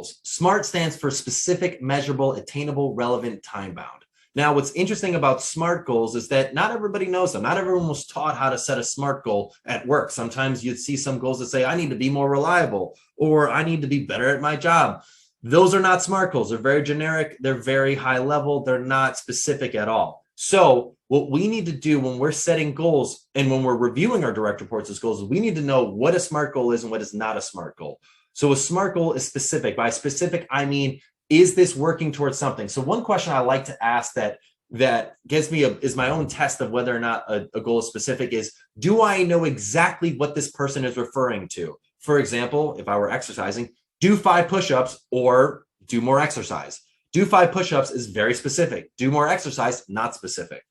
goals. SMART stands for specific, measurable, attainable, relevant, time-bound. Now, what's interesting about SMART goals is that not everybody knows them. Not everyone was taught how to set a SMART goal at work. Sometimes you'd see some goals that say, I need to be more reliable, or I need to be better at my job. Those are not SMART goals. They're very generic. They're very high level. They're not specific at all. So what we need to do when we're setting goals and when we're reviewing our direct reports as goals, we need to know what a SMART goal is and what is not a SMART goal. So a SMART goal is specific. By specific, I mean, is this working towards something? So one question I like to ask that gives me is my own test of whether or not a goal is specific is, do I know exactly what this person is referring to? For example, if I were exercising, do 5 push-ups or do more exercise. Do 5 push-ups is very specific. Do more exercise, not specific.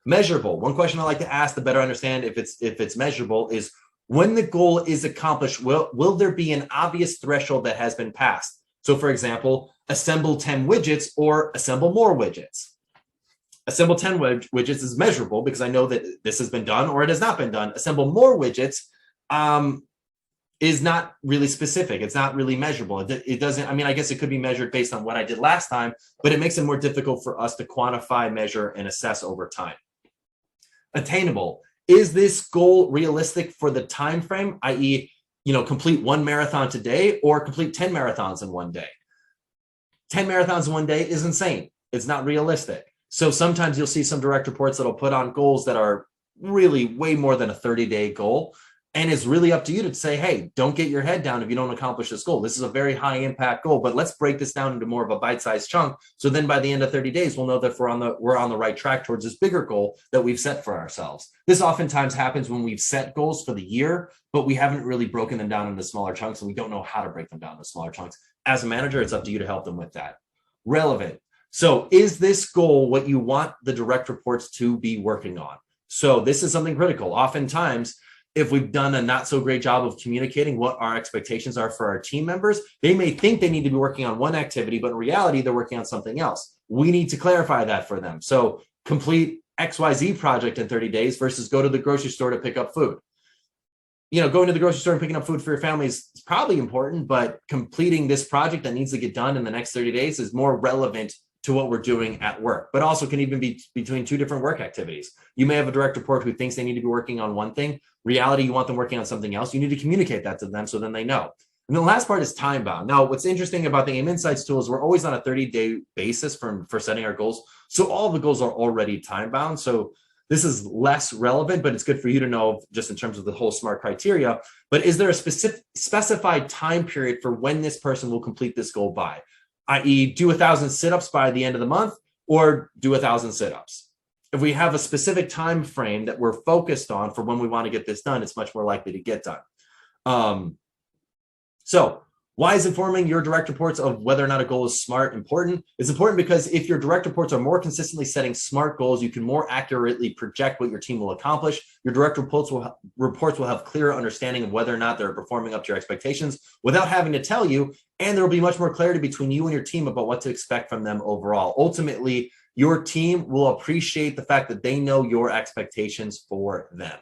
Measurable. One question I like to ask to better understand if it's measurable is, when the goal is accomplished, will there be an obvious threshold that has been passed? So for example, assemble 10 widgets or assemble more widgets. Assemble 10 widgets is measurable because I know that this has been done or it has not been done. Assemble more widgets is not really specific. It's not really measurable. It doesn't, I mean, I guess it could be measured based on what I did last time, but it makes it more difficult for us to quantify, measure, and assess over time. Attainable. Is this goal realistic for the time frame, i.e., complete 1 marathon today or complete 10 marathons in one day? 10 marathons in one day is insane. It's not realistic. So sometimes you'll see some direct reports that'll put on goals that are really way more than a 30-day goal. And it's really up to you to say, hey, don't get your head down if you don't accomplish this goal. This is a very high impact goal, but let's break this down into more of a bite-sized chunk. So then by the end of 30 days, we'll know that we're on the right track towards this bigger goal that we've set for ourselves. This oftentimes happens when we've set goals for the year, but we haven't really broken them down into smaller chunks and we don't know how to break them down into smaller chunks. As a manager, it's up to you to help them with that. Relevant. So is this goal what you want the direct reports to be working on? So this is something critical. Oftentimes, if we've done a not so great job of communicating what our expectations are for our team members, they may think they need to be working on one activity, but in reality, they're working on something else. We need to clarify that for them. So complete XYZ project in 30 days versus go to the grocery store to pick up food. Going to the grocery store and picking up food for your family is probably important, but completing this project that needs to get done in the next 30 days is more relevant to what we're doing at work, but also can even be between 2 different work activities. You may have a direct report who thinks they need to be working on one thing. Reality, you want them working on something else. You need to communicate that to them so then they know. And the last part is time bound. Now, what's interesting about the AIM Insights tool is we're always on a 30-day basis for setting our goals. So all the goals are already time bound. So this is less relevant, but it's good for you to know just in terms of the whole SMART criteria. But is there a specified time period for when this person will complete this goal by? i.e. do 1,000 sit-ups by the end of the month or do 1,000 sit-ups. If we have a specific time frame that we're focused on for when we want to get this done, it's much more likely to get done. So why is informing your direct reports of whether or not a goal is SMART important? It's important because if your direct reports are more consistently setting SMART goals, you can more accurately project what your team will accomplish. Your direct reports will have clearer understanding of whether or not they're performing up to your expectations without having to tell you, and there will be much more clarity between you and your team about what to expect from them overall. Ultimately, your team will appreciate the fact that they know your expectations for them.